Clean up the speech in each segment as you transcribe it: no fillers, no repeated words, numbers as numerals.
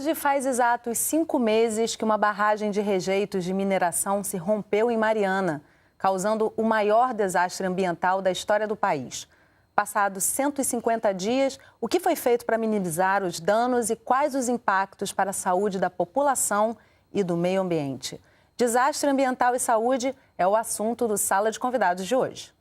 Hoje faz exatos 5 meses que uma barragem de rejeitos de mineração se rompeu em Mariana, causando o maior desastre ambiental da história do país. Passados 150 dias, o que foi feito para minimizar os danos e quais os impactos para a saúde da população e do meio ambiente? Desastre ambiental e saúde é o assunto do Sala de Convidados de hoje.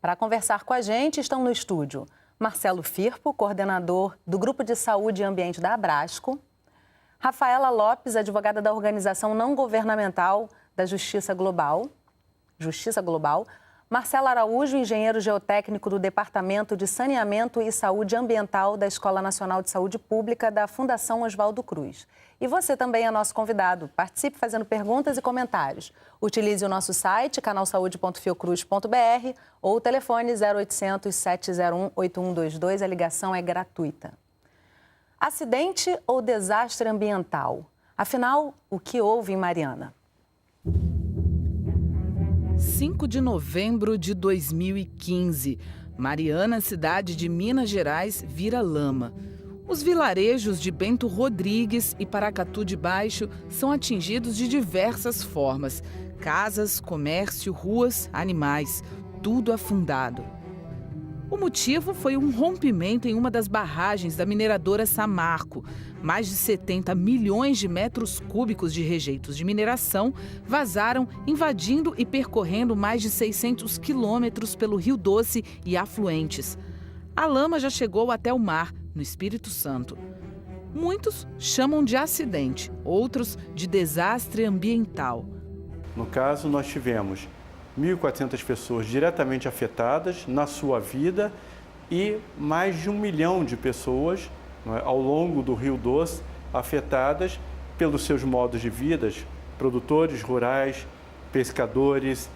Para conversar com a gente, estão no estúdio Marcelo Firpo, coordenador do Grupo de Saúde e Ambiente da Abrasco, Rafaela Lopes, advogada da organização não governamental da Justiça Global, Marcelo Araújo, engenheiro geotécnico do Departamento de Saneamento e Saúde Ambiental da Escola Nacional de Saúde Pública da Fundação Oswaldo Cruz. E você também é nosso convidado. Participe fazendo perguntas e comentários. Utilize o nosso site, canalsaude.fiocruz.br ou o telefone 0800 701 8122. A ligação é gratuita. Acidente ou desastre ambiental? Afinal, o que houve em Mariana? 5 de novembro de 2015. Mariana, cidade de Minas Gerais, vira lama. Os vilarejos de Bento Rodrigues e Paracatu de Baixo são atingidos de diversas formas. Casas, comércio, ruas, animais, tudo afundado. O motivo foi um rompimento em uma das barragens da mineradora Samarco. Mais de 70 milhões de metros cúbicos de rejeitos de mineração vazaram, invadindo e percorrendo mais de 600 quilômetros pelo Rio Doce e afluentes. A lama já chegou até o mar, no Espírito Santo. Muitos chamam de acidente, outros de desastre ambiental. No caso, nós tivemos 1.400 pessoas diretamente afetadas na sua vida e mais de 1 milhão de pessoas, não é, ao longo do Rio Doce afetadas pelos seus modos de vida, produtores rurais, pescadores,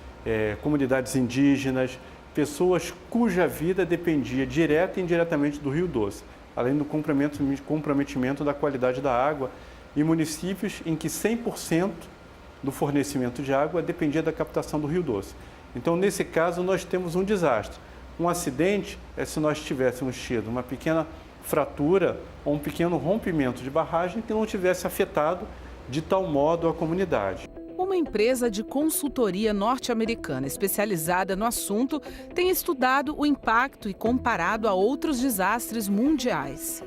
comunidades indígenas, pessoas cuja vida dependia direta e indiretamente do Rio Doce, além do comprometimento da qualidade da água e municípios em que 100% do fornecimento de água dependia da captação do Rio Doce. Então, nesse caso, nós temos um desastre. Um acidente é se nós tivéssemos tido uma pequena fratura ou um pequeno rompimento de barragem que não tivesse afetado de tal modo a comunidade. Uma empresa de consultoria norte-americana especializada no assunto tem estudado o impacto e comparado a outros desastres mundiais.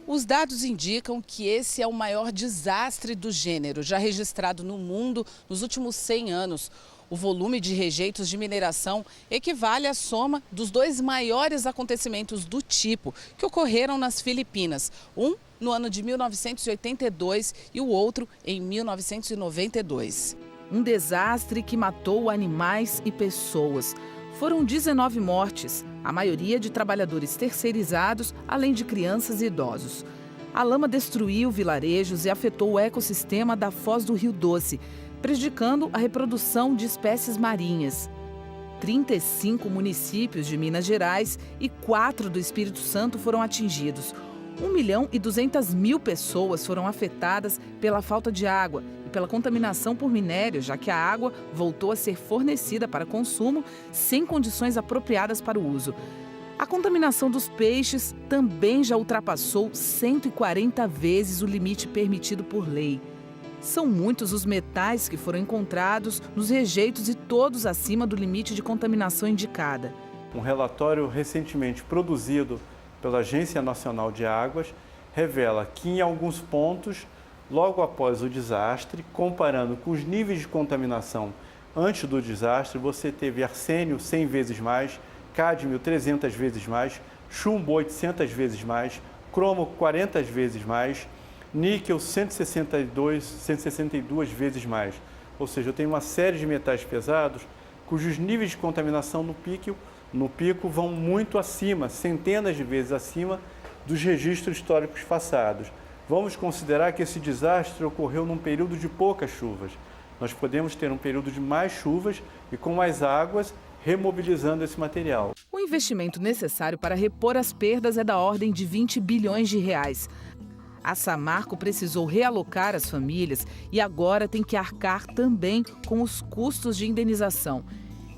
Os dados indicam que esse é o maior desastre do gênero já registrado no mundo nos últimos 100 anos. O volume de rejeitos de mineração equivale à soma dos 2 maiores acontecimentos do tipo que ocorreram nas Filipinas. Um no ano de 1982 e o outro em 1992. Um desastre que matou animais e pessoas. Foram 19 mortes, a maioria de trabalhadores terceirizados, além de crianças e idosos. A lama destruiu vilarejos e afetou o ecossistema da Foz do Rio Doce, prejudicando a reprodução de espécies marinhas. 35 municípios de Minas Gerais e 4 do Espírito Santo foram atingidos. 1.200.000 pessoas foram afetadas pela falta de água e pela contaminação por minério, já que a água voltou a ser fornecida para consumo sem condições apropriadas para o uso. A contaminação dos peixes também já ultrapassou 140 vezes o limite permitido por lei. São muitos os metais que foram encontrados nos rejeitos e todos acima do limite de contaminação indicada. Um relatório recentemente produzido pela Agência Nacional de Águas revela que em alguns pontos, logo após o desastre, comparando com os níveis de contaminação antes do desastre, você teve arsênio 100 vezes mais, cádmio 300 vezes mais, chumbo 800 vezes mais, cromo 40 vezes mais, níquel 162 vezes mais. Ou seja, eu tenho uma série de metais pesados cujos níveis de contaminação no pico vão muito acima, centenas de vezes acima dos registros históricos passados. Vamos considerar que esse desastre ocorreu num período de poucas chuvas. Nós podemos ter um período de mais chuvas e com mais águas, remobilizando esse material. O investimento necessário para repor as perdas é da ordem de 20 bilhões de reais. A Samarco precisou realocar as famílias e agora tem que arcar também com os custos de indenização.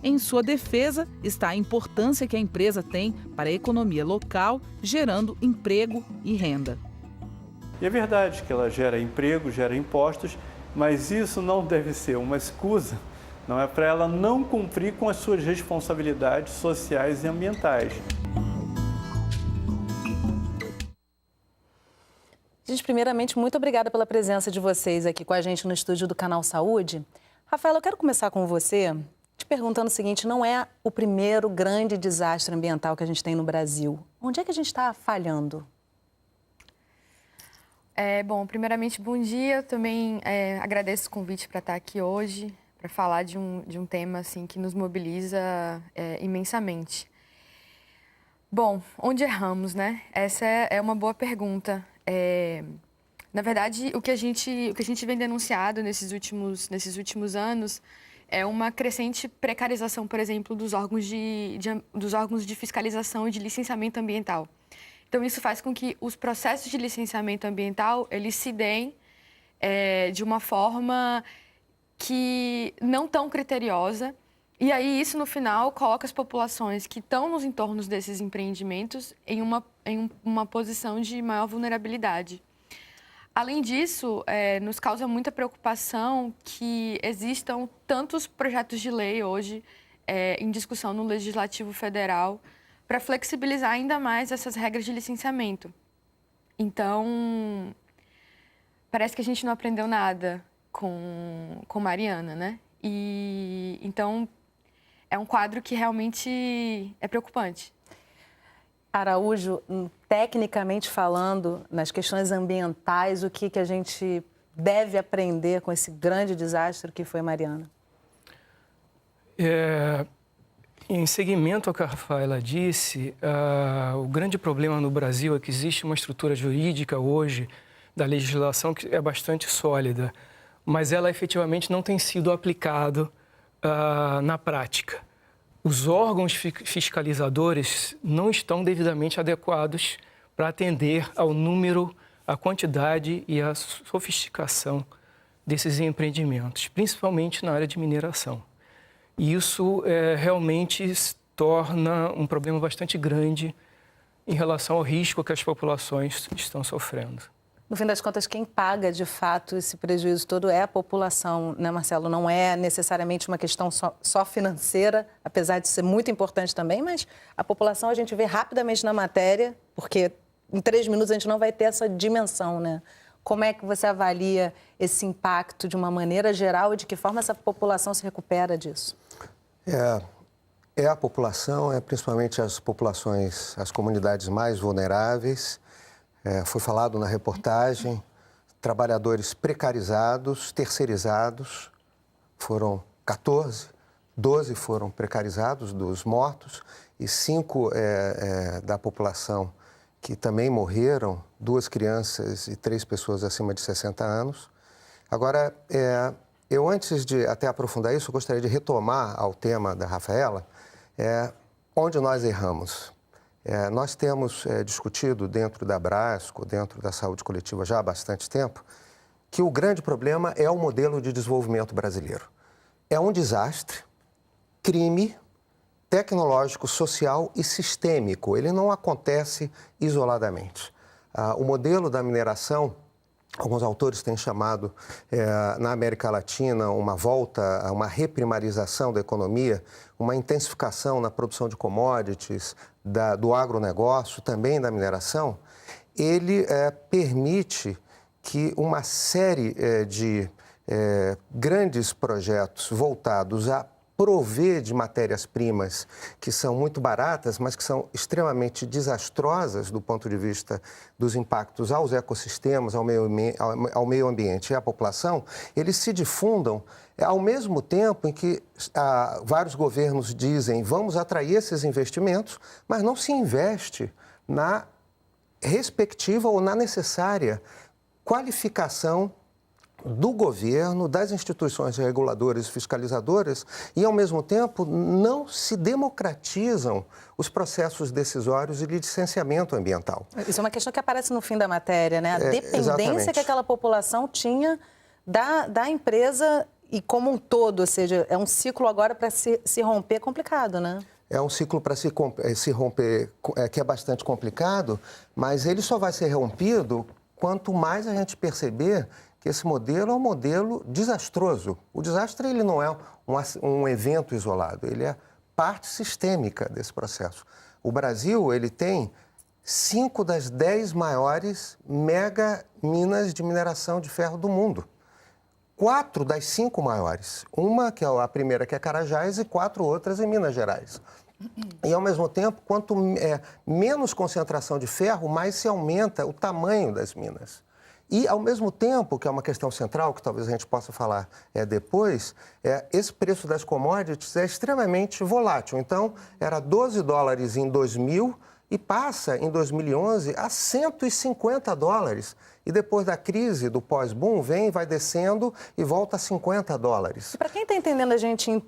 Em sua defesa está a importância que a empresa tem para a economia local, gerando emprego e renda. E é verdade que ela gera emprego, gera impostos, mas isso não deve ser uma escusa, não é para ela não cumprir com as suas responsabilidades sociais e ambientais. Gente, primeiramente, muito obrigada pela presença de vocês aqui com a gente no estúdio do Canal Saúde. Rafaela, eu quero começar com você te perguntando o seguinte, não é o primeiro grande desastre ambiental que a gente tem no Brasil. Onde é que a gente está falhando? Bom, primeiramente, bom dia. Eu também agradeço o convite para estar aqui hoje, para falar de um tema assim, que nos mobiliza imensamente. Bom, onde erramos, né? Essa é uma boa pergunta. Na verdade, o que a gente vem denunciado nesses últimos anos é uma crescente precarização, por exemplo, dos órgãos de fiscalização e de licenciamento ambiental. Então, isso faz com que os processos de licenciamento ambiental, eles se deem de uma forma que não tão criteriosa. E aí, isso, no final, coloca as populações que estão nos entornos desses empreendimentos em uma posição de maior vulnerabilidade. Além disso, nos causa muita preocupação que existam tantos projetos de lei hoje em discussão no Legislativo Federal para flexibilizar ainda mais essas regras de licenciamento. Então, parece que a gente não aprendeu nada com Mariana, né? E então, é um quadro que realmente é preocupante. Araújo, tecnicamente falando, nas questões ambientais, o que a gente deve aprender com esse grande desastre que foi Mariana? Em seguimento ao que a Rafaela disse, o grande problema no Brasil é que existe uma estrutura jurídica hoje da legislação que é bastante sólida, mas ela efetivamente não tem sido aplicada na prática. Os órgãos fiscalizadores não estão devidamente adequados para atender ao número, à quantidade e à sofisticação desses empreendimentos, principalmente na área de mineração. E isso realmente torna um problema bastante grande em relação ao risco que as populações estão sofrendo. No fim das contas, quem paga, de fato, esse prejuízo todo é a população, né, Marcelo? Não é necessariamente uma questão só financeira, apesar de ser muito importante também, mas a população a gente vê rapidamente na matéria, porque em 3 minutos a gente não vai ter essa dimensão, né? Como é que você avalia esse impacto de uma maneira geral e de que forma essa população se recupera disso? A população, principalmente as populações, as comunidades mais vulneráveis. Foi falado na reportagem, trabalhadores precarizados, terceirizados, foram 14, 12 foram precarizados dos mortos e 5 da população que também morreram, 2 crianças e 3 pessoas acima de 60 anos. Agora, eu antes de até aprofundar isso, eu gostaria de retomar ao tema da Rafaela, onde nós erramos. Nós temos discutido dentro da Brasco, dentro da saúde coletiva já há bastante tempo, que o grande problema é o modelo de desenvolvimento brasileiro. É um desastre, crime tecnológico, social e sistêmico. Ele não acontece isoladamente. O modelo da mineração, alguns autores têm chamado na América Latina uma volta a uma reprimarização da economia, uma intensificação na produção de commodities, do agronegócio, também da mineração. Ele permite que uma série de grandes projetos voltados a prover de matérias-primas que são muito baratas, mas que são extremamente desastrosas do ponto de vista dos impactos aos ecossistemas, ao meio ambiente e à população, eles se difundam ao mesmo tempo em que vários governos dizem vamos atrair esses investimentos, mas não se investe na respectiva ou na necessária qualificação do governo, das instituições reguladoras e fiscalizadoras e, ao mesmo tempo, não se democratizam os processos decisórios e de licenciamento ambiental. Isso é uma questão que aparece no fim da matéria, né? A dependência exatamente. que aquela população tinha da empresa e como um todo, ou seja, é um ciclo agora para se romper complicado, né? É um ciclo para se romper que é bastante complicado, mas ele só vai ser rompido quanto mais a gente perceber que esse modelo é um modelo desastroso. O desastre ele não é um evento isolado, ele é parte sistêmica desse processo. O Brasil ele tem 5 das 10 maiores mega minas de mineração de ferro do mundo. 4 das 5 maiores. Uma, que é a primeira, que é Carajás, e 4 outras em Minas Gerais. E, ao mesmo tempo, quanto menos concentração de ferro, mais se aumenta o tamanho das minas. E, ao mesmo tempo, que é uma questão central, que talvez a gente possa falar depois, esse preço das commodities é extremamente volátil. Então, era $12 em 2000 e passa, em 2011, a $150. E depois da crise, do pós-boom, vai descendo e volta a $50. E para quem está entendendo a gente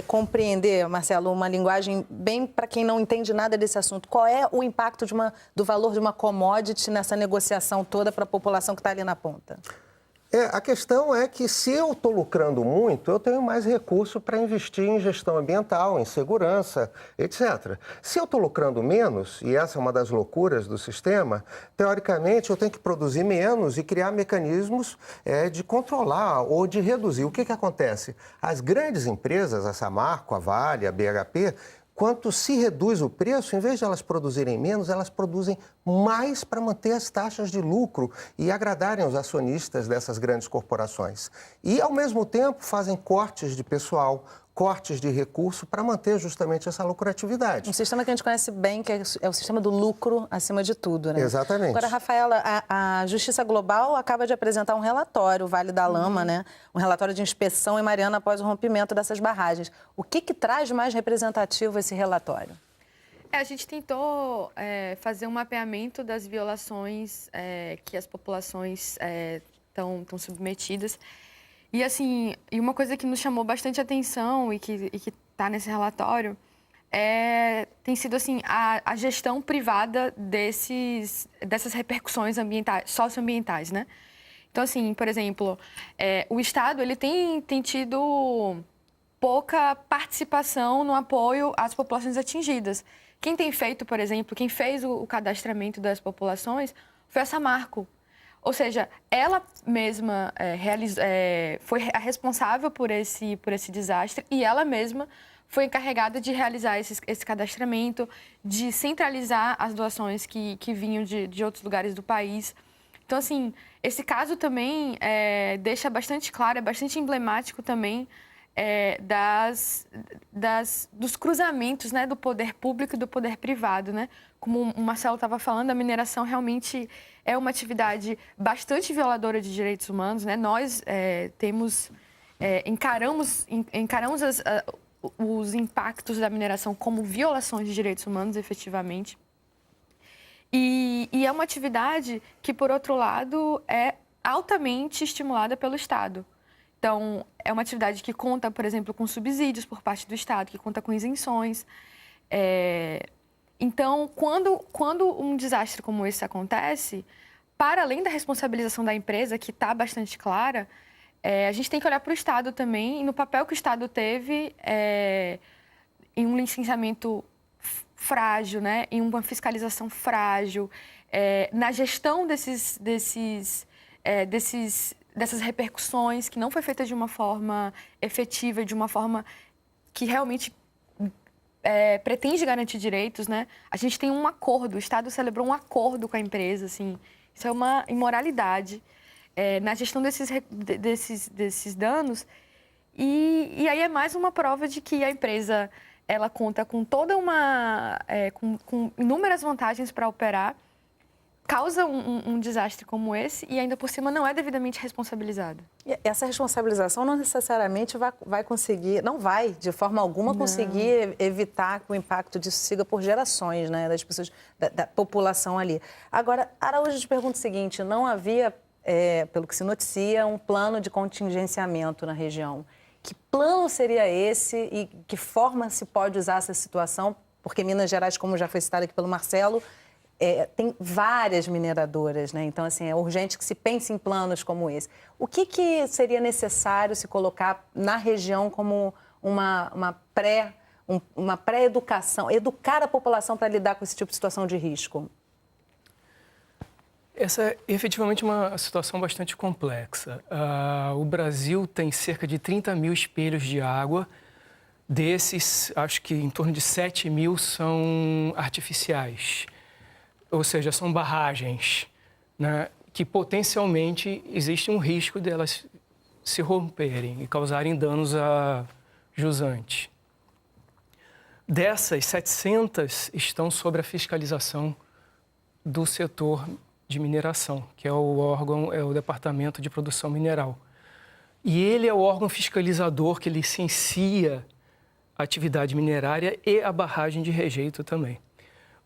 compreender, Marcelo, uma linguagem bem para quem não entende nada desse assunto, qual é o impacto do valor de uma commodity nessa negociação toda para a população que está ali na ponta? A questão é que se eu estou lucrando muito, eu tenho mais recurso para investir em gestão ambiental, em segurança, etc. Se eu estou lucrando menos, e essa é uma das loucuras do sistema, teoricamente eu tenho que produzir menos e criar mecanismos de controlar ou de reduzir. O que acontece? As grandes empresas, a Samarco, a Vale, a BHP, quanto se reduz o preço, em vez de elas produzirem menos, elas produzem mais para manter as taxas de lucro e agradarem os acionistas dessas grandes corporações. E, ao mesmo tempo, fazem cortes de pessoal, cortes de recurso para manter justamente essa lucratividade. Um sistema que a gente conhece bem, que é o sistema do lucro acima de tudo, né? Exatamente. Agora, Rafaela, a Justiça Global acaba de apresentar um relatório, o Vale da Lama, né? Um relatório de inspeção em Mariana após o rompimento dessas barragens. O que traz de mais representativo esse relatório? A gente tentou fazer um mapeamento das violações que as populações estão submetidas. E, assim, uma coisa que nos chamou bastante atenção e que está nesse relatório tem sido, assim, a gestão privada dessas repercussões ambientais, socioambientais, né? Então, assim, por exemplo, o Estado ele tem tido pouca participação no apoio às populações atingidas. Quem tem feito, por exemplo, quem fez o cadastramento das populações foi a Samarco. Ou seja, ela mesma foi a responsável por esse desastre e ela mesma foi encarregada de realizar esse cadastramento, de centralizar as doações que vinham de outros lugares do país. Então, assim, esse caso também deixa bastante claro, é bastante emblemático também dos cruzamentos, né, do poder público e do poder privado, né? Como o Marcelo estava falando, a mineração realmente é uma atividade bastante violadora de direitos humanos, né? Nós encaramos os impactos da mineração como violações de direitos humanos, efetivamente. E é uma atividade que, por outro lado, é altamente estimulada pelo Estado. Então, é uma atividade que conta, por exemplo, com subsídios por parte do Estado, que conta com isenções. Então, quando um desastre como esse acontece, para além da responsabilização da empresa, que está bastante clara, a gente tem que olhar para o Estado também, e no papel que o Estado teve em um licenciamento frágil, né? Em uma fiscalização frágil, na gestão dessas repercussões, que não foi feita de uma forma efetiva, de uma forma que realmente pretende garantir direitos, né? A gente tem um acordo, o Estado celebrou um acordo com a empresa, assim, isso é uma imoralidade na gestão desses danos. E aí é mais uma prova de que a empresa ela conta com toda com inúmeras vantagens para operar, causa um desastre como esse e ainda por cima não é devidamente responsabilizada. E essa responsabilização não necessariamente vai conseguir, não vai de forma alguma conseguir evitar que o impacto disso siga por gerações, né, das pessoas, da população ali. Agora, Araújo, te pergunto o seguinte, não havia pelo que se noticia, um plano de contingenciamento na região. Que plano seria esse e que forma se pode usar essa situação? Porque Minas Gerais, como já foi citado aqui pelo Marcelo, tem várias mineradoras, né? Então, assim, é urgente que se pense em planos como esse. O que seria necessário se colocar na região como uma pré-educação, educar a população para lidar com esse tipo de situação de risco? Essa é efetivamente uma situação bastante complexa. O Brasil tem cerca de 30 mil espelhos de água. Desses, acho que em torno de 7 mil são artificiais. Ou seja, são barragens, né, que potencialmente existe um risco delas se romperem e causarem danos a jusante. Dessas, 700 estão sob a fiscalização do setor de mineração, que é o órgão, é o Departamento de Produção Mineral. E ele é o órgão fiscalizador que licencia a atividade minerária e a barragem de rejeito também.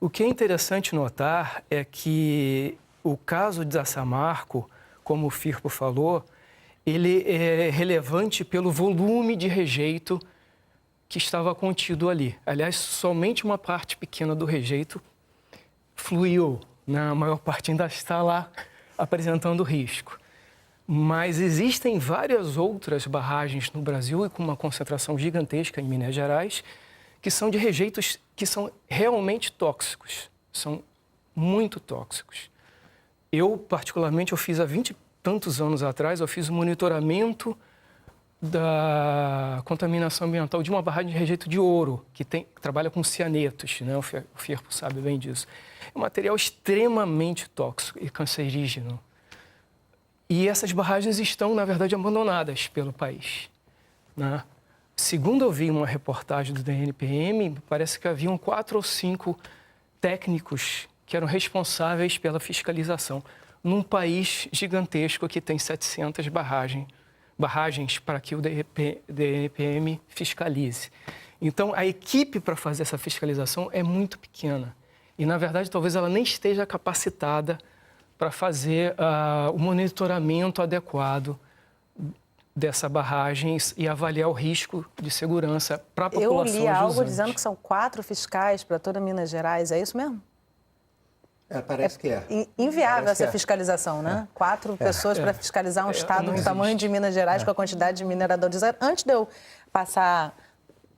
O que é interessante notar é que o caso de Samarco, como o Firpo falou, ele é relevante pelo volume de rejeito que estava contido ali. Aliás, somente uma parte pequena do rejeito fluiu, a maior parte ainda está lá apresentando risco. Mas existem várias outras barragens no Brasil e com uma concentração gigantesca em Minas Gerais, que são de rejeitos que são realmente tóxicos, são muito tóxicos. Eu, particularmente, eu fiz há 20 e tantos anos atrás, eu fiz o monitoramento da contaminação ambiental de uma barragem de rejeito de ouro, que trabalha com cianetos, né? O Firpo sabe bem disso. É um material extremamente tóxico e cancerígeno. E essas barragens estão, na verdade, abandonadas pelo país, né? Segundo eu vi uma reportagem do DNPM, parece que haviam 4 ou 5 técnicos que eram responsáveis pela fiscalização num país gigantesco que tem 700 barragens para que o DNPM fiscalize. Então, a equipe para fazer essa fiscalização é muito pequena. E, na verdade, talvez ela nem esteja capacitada para fazer o monitoramento adequado dessa barragem e avaliar o risco de segurança para a população. Eu li algo jusante. dizendo que são 4 fiscais para toda Minas Gerais, é isso mesmo? Parece que é. Inviável essa fiscalização, né? 4 pessoas para fiscalizar um estado do tamanho de Minas Gerais com a quantidade de mineradores. Antes de eu passar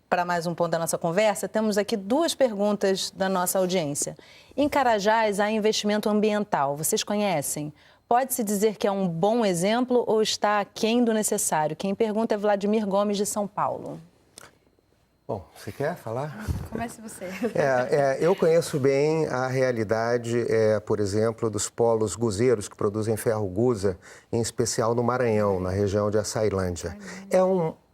para mais um ponto da nossa conversa, temos aqui 2 perguntas da nossa audiência. Em Carajás há investimento ambiental, vocês conhecem? Pode-se dizer que é um bom exemplo ou está aquém do necessário? Quem pergunta é Vladimir Gomes, de São Paulo. Bom, você quer falar? Comece você. Eu conheço bem a realidade, por exemplo, dos polos guzeiros que produzem ferro gusa, em especial no Maranhão, na região de Açailândia. É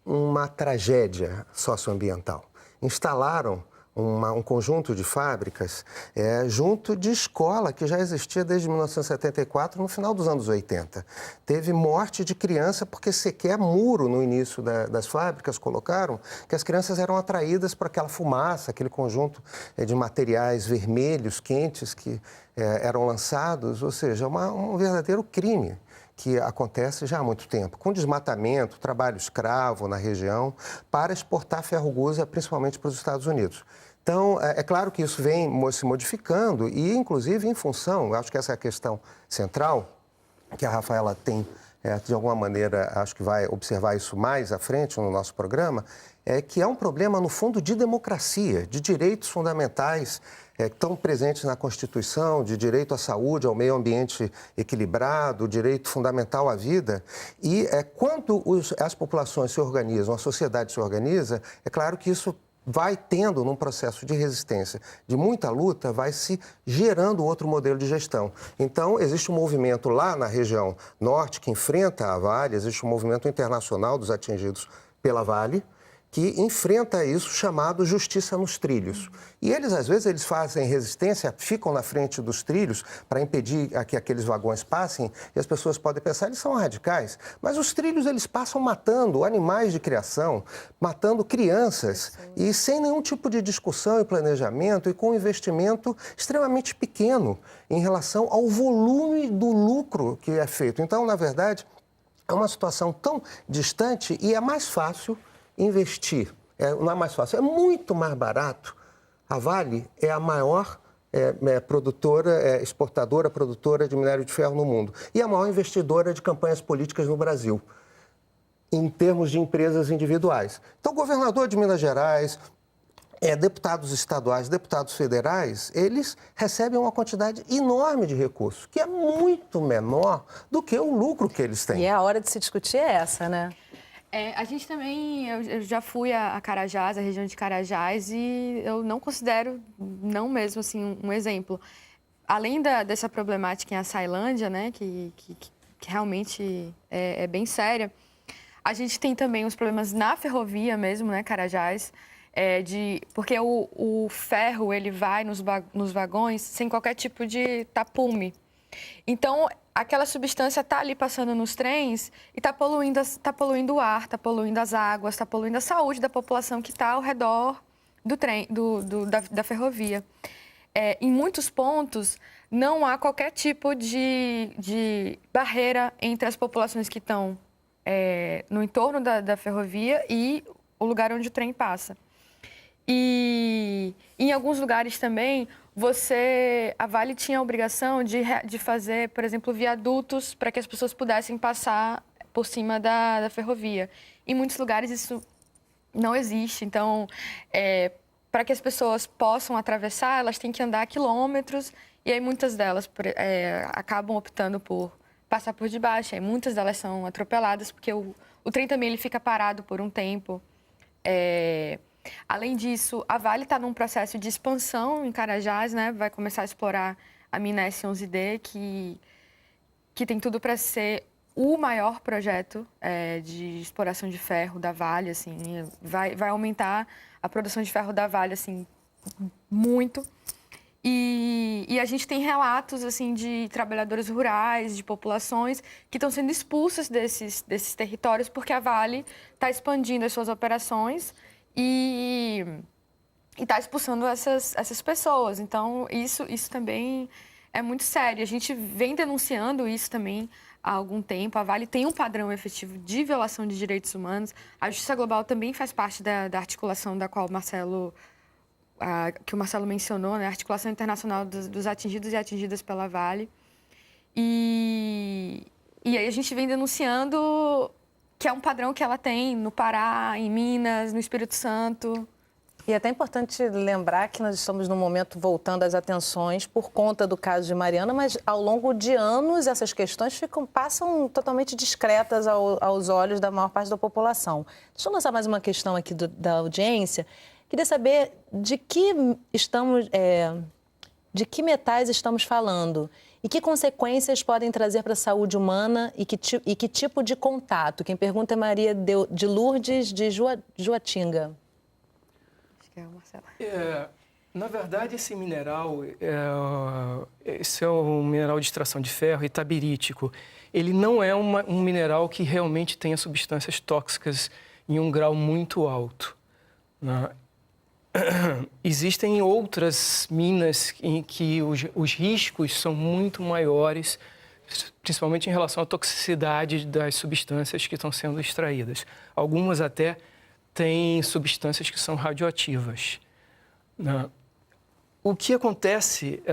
uma tragédia socioambiental. Instalaram um conjunto de fábricas junto de escola que já existia desde 1974, no final dos anos 80. Teve morte de criança porque sequer muro no início das fábricas colocaram, que as crianças eram atraídas para aquela fumaça, aquele conjunto de materiais vermelhos, quentes que eram lançados, ou seja, um verdadeiro crime que acontece já há muito tempo, com desmatamento, trabalho escravo na região, para exportar ferro gusa, principalmente para os Estados Unidos. Então, é claro que isso vem se modificando e, inclusive, em função, acho que essa é a questão central, que a Rafaela tem, de alguma maneira, acho que vai observar isso mais à frente no nosso programa, que é um problema, no fundo, de democracia, de direitos fundamentais que estão presentes na Constituição, de direito à saúde, ao meio ambiente equilibrado, direito fundamental à vida. E quando as populações se organizam, a sociedade se organiza, é claro que isso vai tendo, num processo de resistência, de muita luta, vai se gerando outro modelo de gestão. Então, existe um movimento lá na região norte que enfrenta a Vale, existe um movimento internacional dos atingidos pela Vale, que enfrenta isso chamado justiça nos trilhos. E eles, às vezes, eles fazem resistência, ficam na frente dos trilhos para impedir que aqueles vagões passem, e as pessoas podem pensar, eles são radicais, mas os trilhos, eles passam matando animais de criação, matando crianças, e sem nenhum tipo de discussão e planejamento, e com um investimento extremamente pequeno em relação ao volume do lucro que é feito. Então, na verdade, é uma situação tão distante e é mais fácil investir. Não é mais fácil, é muito mais barato. A Vale é a maior produtora, exportadora, produtora de minério de ferro no mundo e a maior investidora de campanhas políticas no Brasil, em termos de empresas individuais. Então, o governador de Minas Gerais, deputados estaduais, deputados federais, eles recebem uma quantidade enorme de recursos, que é muito menor do que o lucro que eles têm. E a hora de se discutir é essa, né? A gente também, eu já fui a Carajás, a região de Carajás, e eu não considero, não mesmo assim, um exemplo. Além dessa problemática em Açailândia, né, que realmente é bem séria, a gente tem também os problemas na ferrovia mesmo, né, Carajás, porque o ferro, ele vai nos vagões sem qualquer tipo de tapume. Então, aquela substância está ali passando nos trens e está poluindo o ar, está poluindo as águas, está poluindo a saúde da população que está ao redor do trem, da ferrovia. Em muitos pontos, não há qualquer tipo de barreira entre as populações que estão no entorno da ferrovia e o lugar onde o trem passa. E em alguns lugares também, a Vale tinha a obrigação de fazer, por exemplo, viadutos para que as pessoas pudessem passar por cima da ferrovia. Em muitos lugares isso não existe. Então, para que as pessoas possam atravessar, elas têm que andar quilômetros e aí muitas delas acabam optando por passar por debaixo. Aí muitas delas são atropeladas porque o trem também ele fica parado por um tempo. Além disso, a Vale está num processo de expansão em Carajás, né? Vai começar a explorar a mina S11D, que tem tudo para ser o maior projeto de exploração de ferro da Vale, assim, vai aumentar a produção de ferro da Vale, assim, muito. E a gente tem relatos, assim, de trabalhadores rurais, de populações que estão sendo expulsas desses territórios porque a Vale está expandindo as suas operações e está expulsando essas pessoas. Então, isso também é muito sério. A gente vem denunciando isso também há algum tempo. A Vale tem um padrão efetivo de violação de direitos humanos. A Justiça Global também faz parte da articulação da qual que o Marcelo mencionou, né? A articulação internacional dos atingidos e atingidas pela Vale. E aí a gente vem denunciando que é um padrão que ela tem no Pará, em Minas, no Espírito Santo. E é até importante lembrar que nós estamos num momento voltando as atenções por conta do caso de Mariana, mas ao longo de anos essas questões passam totalmente discretas aos olhos da maior parte da população. Deixa eu lançar mais uma questão aqui da audiência. Queria saber de que metais estamos falando e que consequências podem trazer para a saúde humana e que tipo de contato. Quem pergunta é Maria de Lourdes de Juatinga. Acho que é o Marcelo. Na verdade, esse mineral, esse é um mineral de extração de ferro itabirítico. Ele não é um mineral que realmente tenha substâncias tóxicas em um grau muito alto, né? Existem outras minas em que os riscos são muito maiores, principalmente em relação à toxicidade das substâncias que estão sendo extraídas. Algumas até têm substâncias que são radioativas, né? O que acontece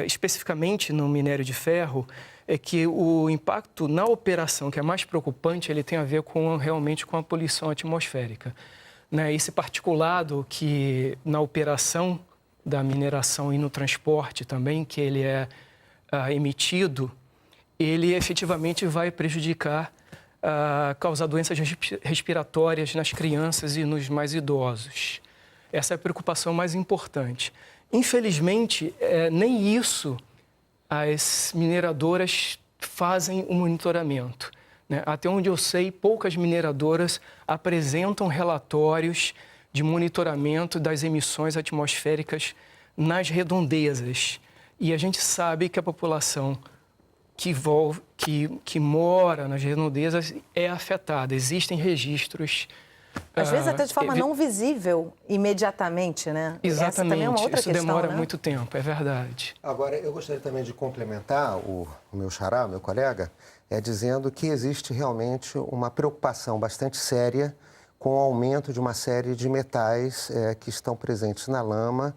especificamente no minério de ferro é que o impacto na operação, que é mais preocupante, ele tem a ver realmente com a poluição atmosférica. Esse particulado que na operação da mineração e no transporte também, que ele é emitido, ele efetivamente vai prejudicar, causar doenças respiratórias nas crianças e nos mais idosos. Essa é a preocupação mais importante. Infelizmente, nem isso as mineradoras fazem o monitoramento. né? Até onde eu sei, poucas mineradoras apresentam relatórios de monitoramento das emissões atmosféricas nas redondezas. E a gente sabe que a população que mora nas redondezas é afetada. Existem registros. Às vezes até de forma não visível imediatamente, né? Exatamente. Essa também é uma outra Isso questão, demora né? muito tempo, é verdade. Agora, eu gostaria também de complementar o meu xará, meu colega, dizendo que existe realmente uma preocupação bastante séria com o aumento de uma série de metais que estão presentes na lama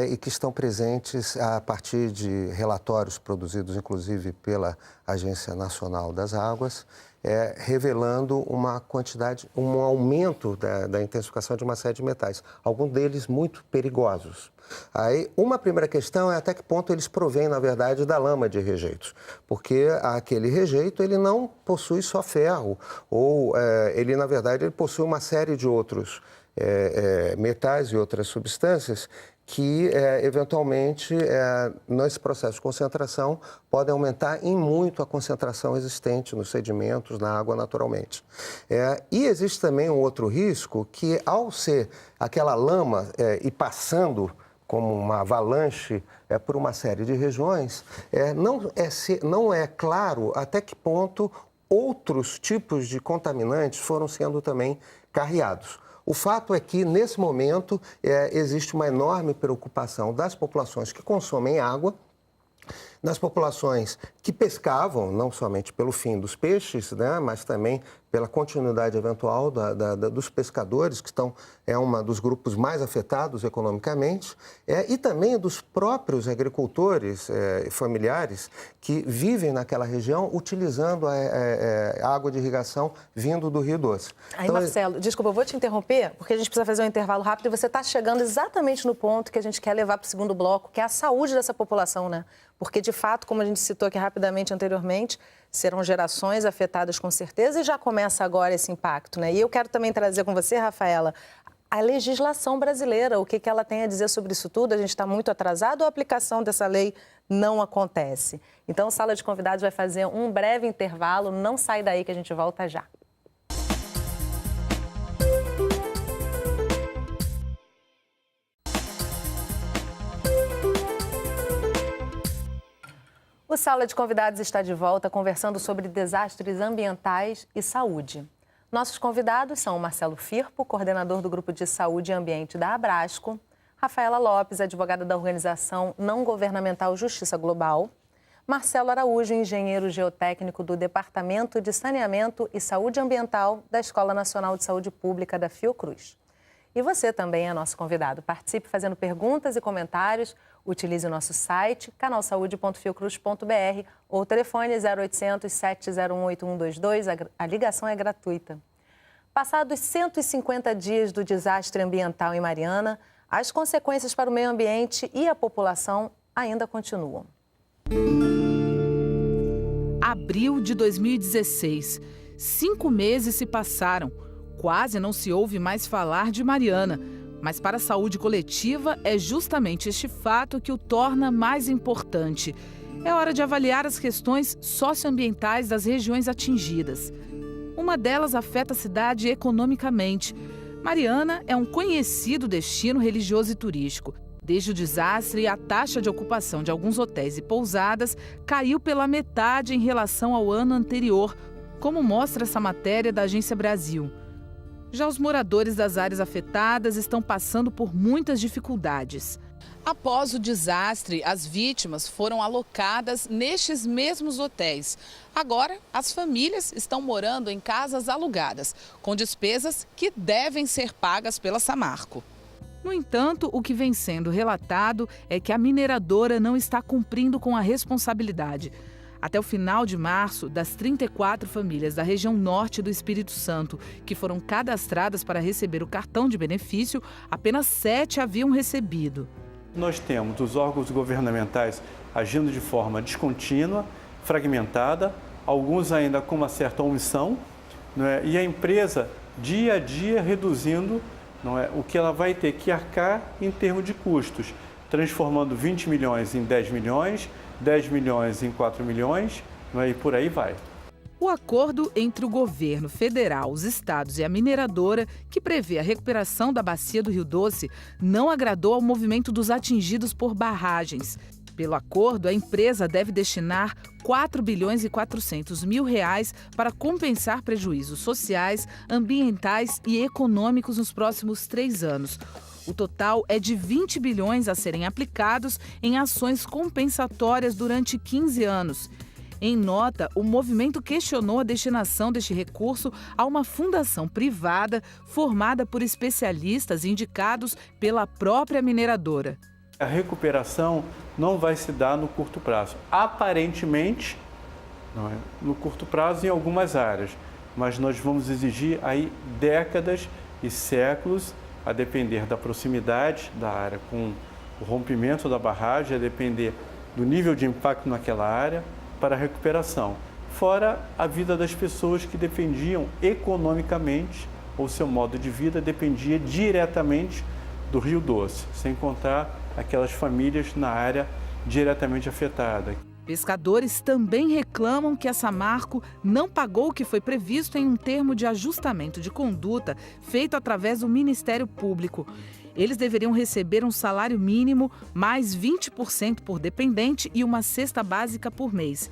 e que estão presentes a partir de relatórios produzidos, inclusive, pela Agência Nacional das Águas, revelando um aumento da intensificação de uma série de metais, alguns deles muito perigosos. Aí, uma primeira questão é até que ponto eles provêm, na verdade, da lama de rejeitos, porque aquele rejeito ele não possui só ferro, ou ele, na verdade, ele possui uma série de outros metais e outras substâncias que, eventualmente, nesse processo de concentração, podem aumentar em muito a concentração existente nos sedimentos, na água, naturalmente. E existe também um outro risco que, ao ser aquela lama e passando como uma avalanche por uma série de regiões, não é claro até que ponto outros tipos de contaminantes foram sendo também carreados. O fato é que, nesse momento, existe uma enorme preocupação das populações que consomem água, das populações que pescavam, não somente pelo fim dos peixes, né, mas também pela continuidade eventual dos pescadores, que é um dos grupos mais afetados economicamente, e também dos próprios agricultores familiares que vivem naquela região utilizando a água de irrigação vindo do Rio Doce. Aí, então, Marcelo, desculpa, eu vou te interromper, porque a gente precisa fazer um intervalo rápido e você está chegando exatamente no ponto que a gente quer levar para o segundo bloco, que é a saúde dessa população, né? Porque, de fato, como a gente citou aqui rapidamente anteriormente, serão gerações afetadas com certeza e já começa agora esse impacto, né? E eu quero também trazer com você, Rafaela, a legislação brasileira, o que ela tem a dizer sobre isso tudo. A gente está muito atrasado ou a aplicação dessa lei não acontece? Então, a Sala de Convidados vai fazer um breve intervalo, não sai daí que a gente volta já. O Sala de Convidados está de volta conversando sobre desastres ambientais e saúde. Nossos convidados são o Marcelo Firpo, coordenador do Grupo de Saúde e Ambiente da Abrasco, Rafaela Lopes, advogada da organização não governamental Justiça Global, Marcelo Araújo, engenheiro geotécnico do Departamento de Saneamento e Saúde Ambiental da Escola Nacional de Saúde Pública da Fiocruz. E você também é nosso convidado. Participe fazendo perguntas e comentários. Utilize o nosso site, canalsaude.fiocruz.br ou o telefone 0800 701 8122. A ligação é gratuita. Passados 150 dias do desastre ambiental em Mariana, as consequências para o meio ambiente e a população ainda continuam. Abril de 2016. 5 meses se passaram. Quase não se ouve mais falar de Mariana, mas para a saúde coletiva é justamente este fato que o torna mais importante. É hora de avaliar as questões socioambientais das regiões atingidas. Uma delas afeta a cidade economicamente. Mariana é um conhecido destino religioso e turístico. Desde o desastre, a taxa de ocupação de alguns hotéis e pousadas caiu pela metade em relação ao ano anterior, como mostra essa matéria da Agência Brasil. Já os moradores das áreas afetadas estão passando por muitas dificuldades. Após o desastre, as vítimas foram alocadas nestes mesmos hotéis. Agora, as famílias estão morando em casas alugadas, com despesas que devem ser pagas pela Samarco. No entanto, o que vem sendo relatado é que a mineradora não está cumprindo com a responsabilidade. Até o final de março, das 34 famílias da região norte do Espírito Santo que foram cadastradas para receber o cartão de benefício, apenas 7 haviam recebido. Nós temos os órgãos governamentais agindo de forma descontínua, fragmentada, alguns ainda com uma certa omissão, não é? E a empresa, dia a dia, reduzindo, não é? O que ela vai ter que arcar em termos de custos, transformando 20 milhões em 10 milhões, 10 milhões em 4 milhões, não é? E por aí vai. O acordo entre o governo federal, os estados e a mineradora, que prevê a recuperação da bacia do Rio Doce, não agradou ao movimento dos atingidos por barragens. Pelo acordo, a empresa deve destinar R$ 4 bilhões e 400 mil para compensar prejuízos sociais, ambientais e econômicos nos próximos 3 anos. O total é de 20 bilhões a serem aplicados em ações compensatórias durante 15 anos. Em nota, o movimento questionou a destinação deste recurso a uma fundação privada formada por especialistas indicados pela própria mineradora. A recuperação não vai se dar no curto prazo. Aparentemente, não é? No curto prazo em algumas áreas, mas nós vamos exigir aí décadas e séculos, a depender da proximidade da área com o rompimento da barragem, a depender do nível de impacto naquela área, para a recuperação. Fora a vida das pessoas que dependiam economicamente, ou seu modo de vida dependia diretamente do Rio Doce, sem contar aquelas famílias na área diretamente afetada. Pescadores também reclamam que a Samarco não pagou o que foi previsto em um termo de ajustamento de conduta feito através do Ministério Público. Eles deveriam receber um salário mínimo, mais 20% por dependente e uma cesta básica por mês.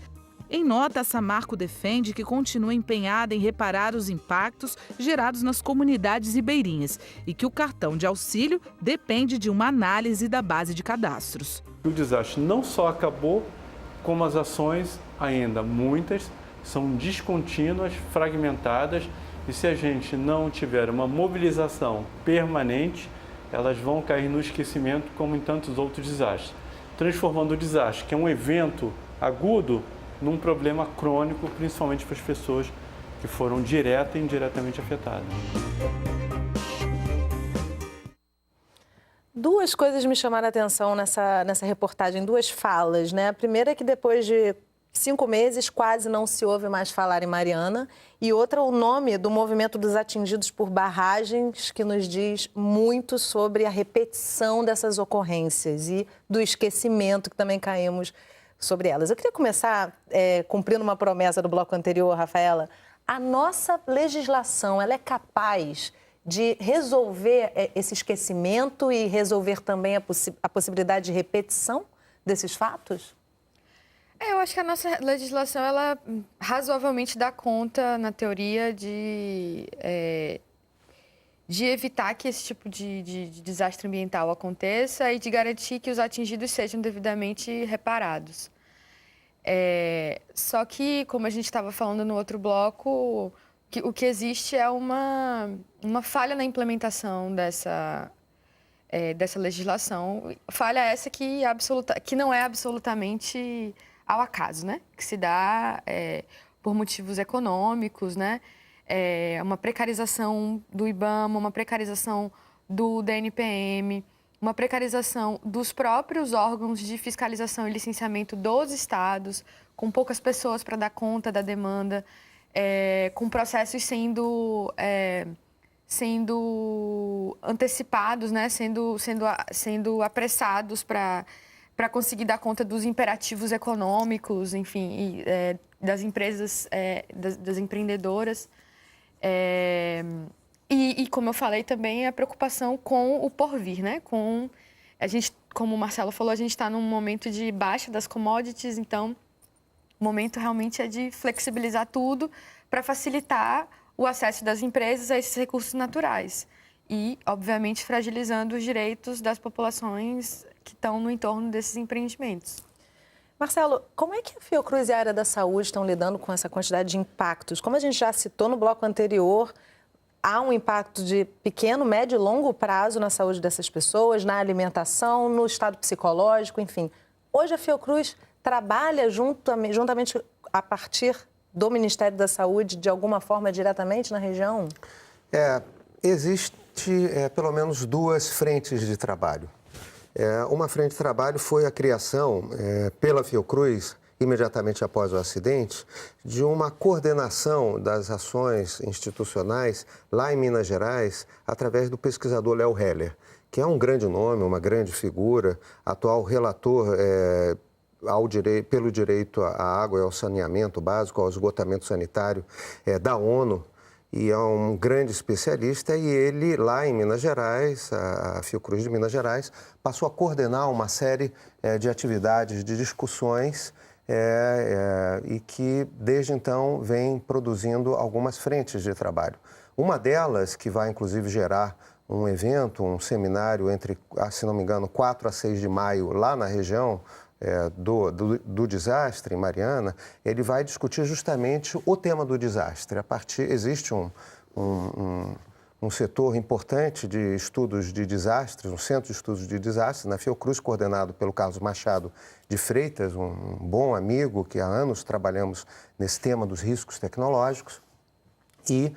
Em nota, a Samarco defende que continua empenhada em reparar os impactos gerados nas comunidades ribeirinhas e que o cartão de auxílio depende de uma análise da base de cadastros. O desastre não só acabou, como as ações, ainda muitas, são descontínuas, fragmentadas, e se a gente não tiver uma mobilização permanente, elas vão cair no esquecimento, como em tantos outros desastres, transformando o desastre, que é um evento agudo, num problema crônico, principalmente para as pessoas que foram direta e indiretamente afetadas. Duas coisas me chamaram a atenção nessa reportagem, duas falas, né? A primeira é que depois de 5 meses quase não se ouve mais falar em Mariana, e outra o nome do movimento dos atingidos por barragens, que nos diz muito sobre a repetição dessas ocorrências e do esquecimento que também caímos sobre elas. Eu queria começar cumprindo uma promessa do bloco anterior, Rafaela. A nossa legislação, ela é capaz de resolver esse esquecimento e resolver também a possibilidade de repetição desses fatos? Eu acho que a nossa legislação, ela razoavelmente dá conta, na teoria, de evitar que esse tipo de desastre ambiental aconteça e de garantir que os atingidos sejam devidamente reparados. Só que, como a gente estava falando no outro bloco, o que existe é uma falha na implementação dessa legislação. Falha essa que não é absolutamente ao acaso, né? Que se dá por motivos econômicos, né? Uma precarização do IBAMA, uma precarização do DNPM, uma precarização dos próprios órgãos de fiscalização e licenciamento dos estados, com poucas pessoas para dar conta da demanda, com processos sendo antecipados, né? sendo apressados para conseguir dar conta dos imperativos econômicos, enfim, das empresas, das empreendedoras. E, como eu falei também, a preocupação com o porvir, né? A gente, como o Marcelo falou, a gente está num momento de baixa das commodities, então o momento realmente é de flexibilizar tudo para facilitar o acesso das empresas a esses recursos naturais e, obviamente, fragilizando os direitos das populações que estão no entorno desses empreendimentos. Marcelo, como é que a Fiocruz e a área da saúde estão lidando com essa quantidade de impactos? Como a gente já citou no bloco anterior, há um impacto de pequeno, médio e longo prazo na saúde dessas pessoas, na alimentação, no estado psicológico, enfim. Hoje a Fiocruz trabalha juntamente a partir do Ministério da Saúde, de alguma forma, diretamente na região? Existe pelo menos 2 frentes de trabalho. Uma frente de trabalho foi a criação, pela Fiocruz, imediatamente após o acidente, de uma coordenação das ações institucionais lá em Minas Gerais, através do pesquisador Léo Heller, que é um grande nome, uma grande figura, atual relator pelo direito à água e ao saneamento básico, ao esgotamento sanitário da ONU, e é um grande especialista, e ele, lá em Minas Gerais, a Fiocruz de Minas Gerais, passou a coordenar uma série de atividades, de discussões, e que, desde então, vem produzindo algumas frentes de trabalho. Uma delas, que vai, inclusive, gerar um evento, um seminário entre, se não me engano, 4 a 6 de maio, lá na região do desastre, em Mariana, ele vai discutir justamente o tema do desastre. Existe um setor importante de estudos de desastres, um centro de estudos de desastres, na Fiocruz, coordenado pelo Carlos Machado de Freitas, um bom amigo que há anos trabalhamos nesse tema dos riscos tecnológicos. E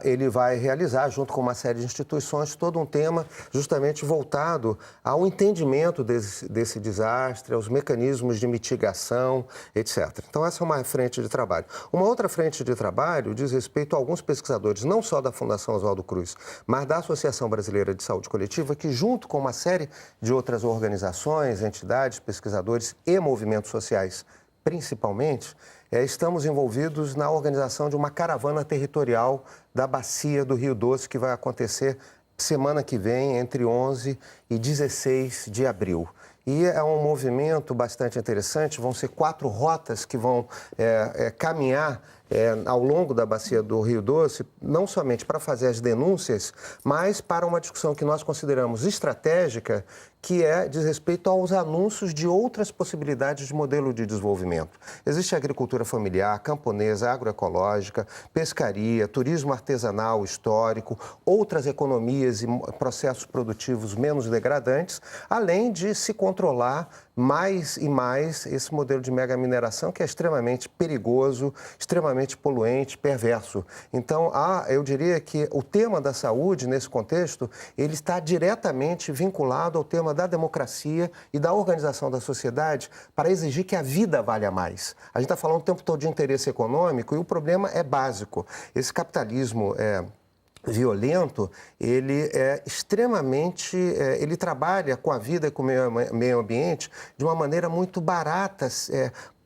ele vai realizar, junto com uma série de instituições, todo um tema justamente voltado ao entendimento desse desastre, aos mecanismos de mitigação, etc. Então, essa é uma frente de trabalho. Uma outra frente de trabalho diz respeito a alguns pesquisadores, não só da Fundação Oswaldo Cruz, mas da Associação Brasileira de Saúde Coletiva, que, junto com uma série de outras organizações, entidades, pesquisadores e movimentos sociais, principalmente, estamos envolvidos na organização de uma caravana territorial da bacia do Rio Doce, que vai acontecer semana que vem, entre 11 e 16 de abril. E é um movimento bastante interessante, vão ser 4 rotas que vão caminhar ao longo da bacia do Rio Doce, não somente para fazer as denúncias, mas para uma discussão que nós consideramos estratégica, que diz respeito aos anúncios de outras possibilidades de modelo de desenvolvimento. Existe a agricultura familiar, camponesa, agroecológica, pescaria, turismo artesanal histórico, outras economias e processos produtivos menos degradantes, além de se controlar mais e mais esse modelo de megamineração, que é extremamente perigoso, extremamente poluente, perverso. Então, eu diria que o tema da saúde, nesse contexto, ele está diretamente vinculado ao tema da democracia e da organização da sociedade para exigir que a vida valha mais. A gente está falando o tempo todo de interesse econômico e o problema é básico. Esse capitalismo violento, ele é extremamente, ele trabalha com a vida e com o meio ambiente de uma maneira muito barata,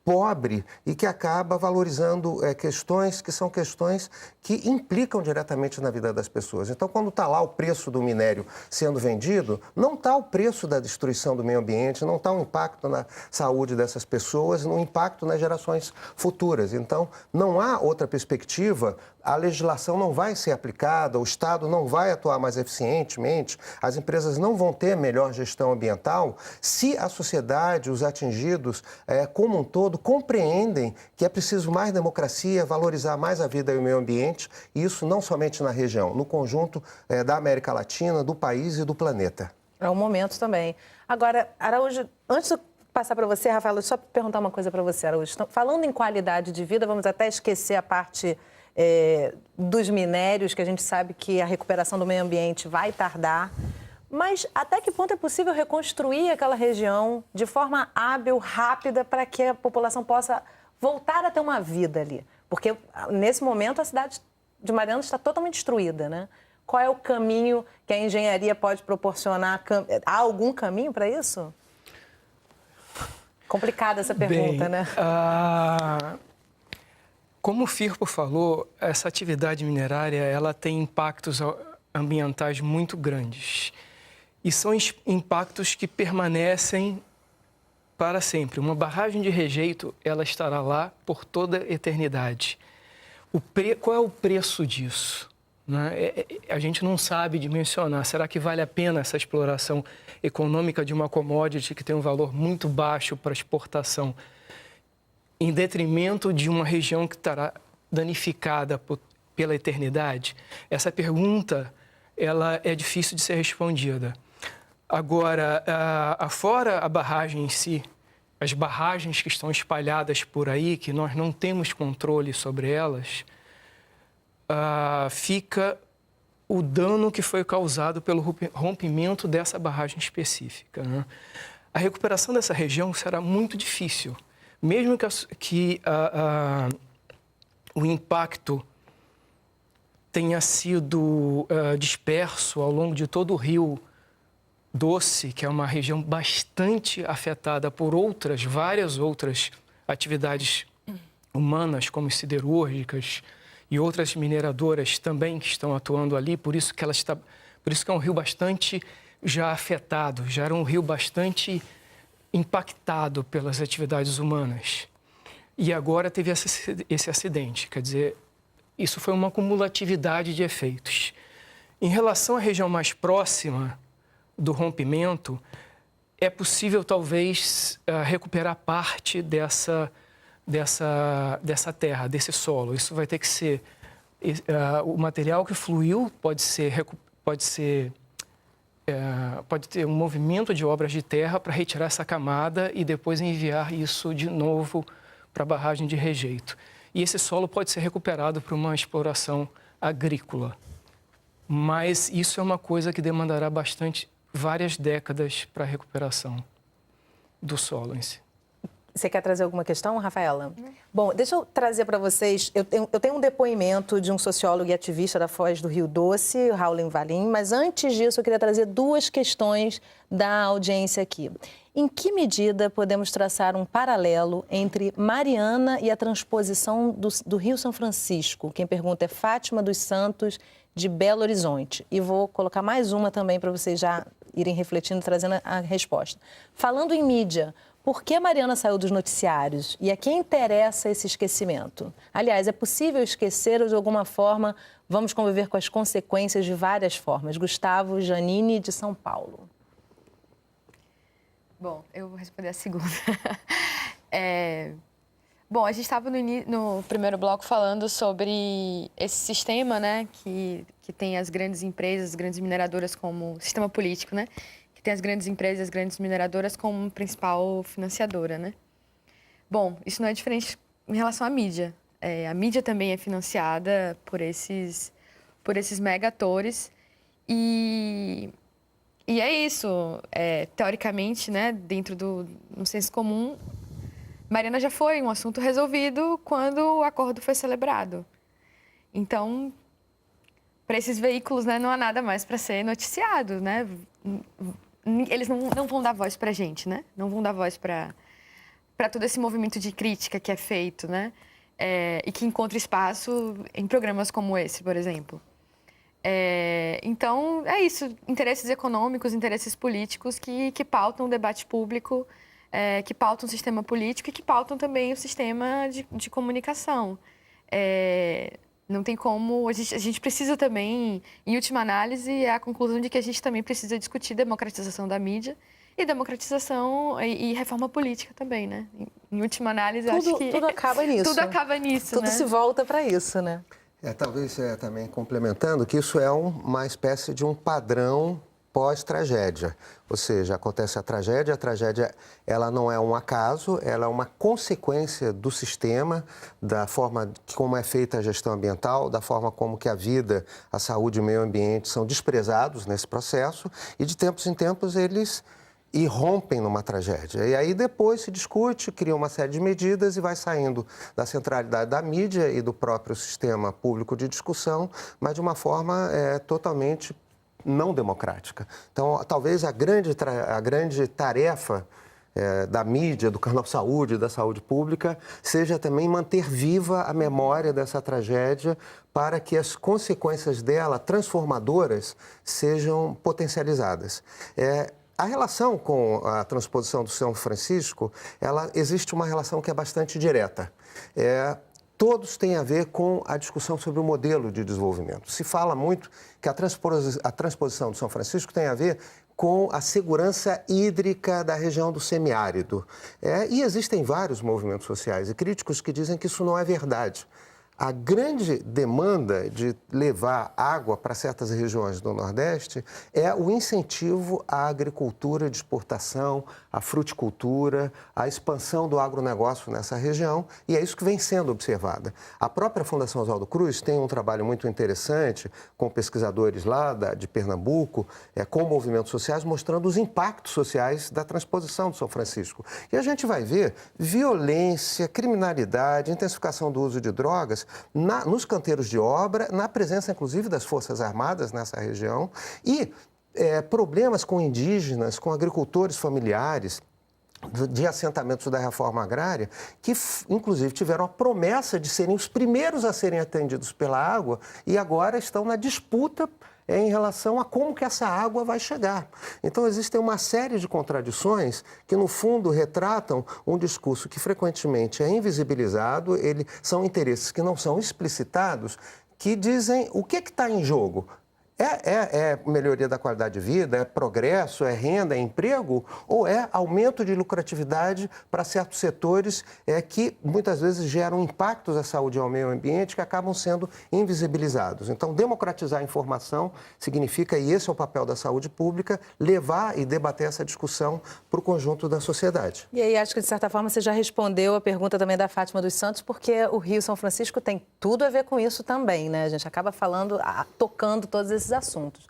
pobre, e que acaba valorizando questões que são questões que implicam diretamente na vida das pessoas. Então, quando está lá o preço do minério sendo vendido, não está o preço da destruição do meio ambiente, não está o impacto na saúde dessas pessoas, no impacto nas gerações futuras. Então, não há outra perspectiva, a legislação não vai ser aplicada, o Estado não vai atuar mais eficientemente, as empresas não vão ter melhor gestão ambiental se a sociedade, os atingidos como um todo, compreendem que é preciso mais democracia, valorizar mais a vida e o meio ambiente, e isso não somente na região, no conjunto da América Latina, do país e do planeta. É um momento também. Agora, Araújo, antes de passar para você, Rafael, deixa eu só perguntar uma coisa para você, Araújo. Falando em qualidade de vida, vamos até esquecer a parte dos minérios, que a gente sabe que a recuperação do meio ambiente vai tardar. Mas até que ponto é possível reconstruir aquela região de forma hábil, rápida, para que a população possa voltar a ter uma vida ali? Porque, nesse momento, a cidade de Mariana está totalmente destruída, né? Qual é o caminho que a engenharia pode proporcionar? Há algum caminho para isso? Complicada essa pergunta, né? Como o Firpo falou, essa atividade minerária ela tem impactos ambientais muito grandes. E são impactos que permanecem para sempre. Uma barragem de rejeito, ela estará lá por toda a eternidade. Qual é o preço disso? Né? A gente não sabe dimensionar. Será que vale a pena essa exploração econômica de uma commodity que tem um valor muito baixo para exportação, em detrimento de uma região que estará danificada pela eternidade? Essa pergunta ela é difícil de ser respondida. Agora, fora a barragem em si, as barragens que estão espalhadas por aí, que nós não temos controle sobre elas, fica o dano que foi causado pelo rompimento dessa barragem específica, né? A recuperação dessa região será muito difícil. Mesmo que o impacto tenha sido disperso ao longo de todo o rio Doce, que é uma região bastante afetada por várias outras atividades humanas, como siderúrgicas e outras mineradoras também que estão atuando ali, por isso que é um rio bastante já afetado, já era um rio bastante impactado pelas atividades humanas. E agora teve esse acidente, quer dizer, isso foi uma cumulatividade de efeitos. Em relação à região mais próxima do rompimento, é possível talvez recuperar parte dessa terra, desse solo. Isso vai ter que ser... o material que fluiu pode ter um movimento de obras de terra para retirar essa camada e depois enviar isso de novo para a barragem de rejeito. E esse solo pode ser recuperado para uma exploração agrícola. Mas isso é uma coisa que demandará várias décadas para a recuperação do solo em si. Você quer trazer alguma questão, Rafaela? Bom, deixa eu trazer para vocês... Eu tenho um depoimento de um sociólogo e ativista da Foz do Rio Doce, Raul Valim, mas antes disso eu queria trazer duas questões da audiência aqui. Em que medida podemos traçar um paralelo entre Mariana e a transposição do Rio São Francisco? Quem pergunta é Fátima dos Santos, de Belo Horizonte. E vou colocar mais uma também para vocês já irem refletindo, trazendo a resposta. Falando em mídia, por que Mariana saiu dos noticiários? E a quem interessa esse esquecimento? Aliás, é possível esquecer ou, de alguma forma, vamos conviver com as consequências de várias formas? Gustavo Janine, de São Paulo. Bom, eu vou responder a segunda. Bom, a gente estava no primeiro bloco falando sobre esse sistema, né, que tem as grandes empresas, as grandes mineradoras como sistema político, né, que tem as grandes empresas, as grandes mineradoras como principal financiadora, né. Bom, isso não é diferente em relação à mídia. A mídia também é financiada por esses mega-atores e é isso. Teoricamente, né, dentro do senso comum, Mariana já foi um assunto resolvido quando o acordo foi celebrado. Então, para esses veículos, né, não há nada mais para ser noticiado, né? Eles não vão dar voz para a gente, né? Não vão dar voz para todo esse movimento de crítica que é feito, né? E que encontra espaço em programas como esse, por exemplo. Então, é isso. Interesses econômicos, interesses políticos que pautam o debate público, que pautam o sistema político e que pautam também o sistema de comunicação. Não tem como... A gente precisa também, em última análise, é a conclusão de que a gente também precisa discutir democratização da mídia e democratização e reforma política também, né? Em última análise, acho que... Tudo acaba nisso. Tudo acaba nisso, tudo né? se volta para isso, né? Talvez também complementando que isso é uma espécie de um padrão pós-tragédia. Ou seja, acontece a tragédia ela não é um acaso, ela é uma consequência do sistema, da forma como é feita a gestão ambiental, da forma como que a vida, a saúde e o meio ambiente são desprezados nesse processo e de tempos em tempos eles irrompem numa tragédia. E aí depois se discute, cria uma série de medidas e vai saindo da centralidade da mídia e do próprio sistema público de discussão, mas de uma forma totalmente não democrática. Então, talvez a grande tarefa da mídia, do canal Saúde, da saúde pública, seja também manter viva a memória dessa tragédia para que as consequências dela, transformadoras, sejam potencializadas. A relação com a transposição do São Francisco, existe uma relação que é bastante direta. Todos têm a ver com a discussão sobre o modelo de desenvolvimento. Se fala muito que a transposição do São Francisco tem a ver com a segurança hídrica da região do semiárido. E existem vários movimentos sociais e críticos que dizem que isso não é verdade. A grande demanda de levar água para certas regiões do Nordeste é o incentivo à agricultura de exportação, à fruticultura, à expansão do agronegócio nessa região, e é isso que vem sendo observada. A própria Fundação Oswaldo Cruz tem um trabalho muito interessante com pesquisadores lá de Pernambuco, com movimentos sociais, mostrando os impactos sociais da transposição do São Francisco. E a gente vai ver violência, criminalidade, intensificação do uso de drogas nos canteiros de obra, na presença, inclusive, das Forças Armadas nessa região e problemas com indígenas, com agricultores familiares, de assentamentos da reforma agrária, que inclusive tiveram a promessa de serem os primeiros a serem atendidos pela água e agora estão na disputa em relação a como que essa água vai chegar. Então, existem uma série de contradições que, no fundo, retratam um discurso que frequentemente é invisibilizado, são interesses que não são explicitados, que dizem o que está em jogo. É melhoria da qualidade de vida, é progresso, é renda, é emprego ou é aumento de lucratividade para certos setores que muitas vezes geram impactos à saúde e ao meio ambiente que acabam sendo invisibilizados. Então, democratizar a informação significa, e esse é o papel da saúde pública, levar e debater essa discussão para o conjunto da sociedade. E aí, acho que de certa forma você já respondeu a pergunta também da Fátima dos Santos, porque o Rio São Francisco tem tudo a ver com isso também, né? A gente acaba falando, tocando todos esses assuntos.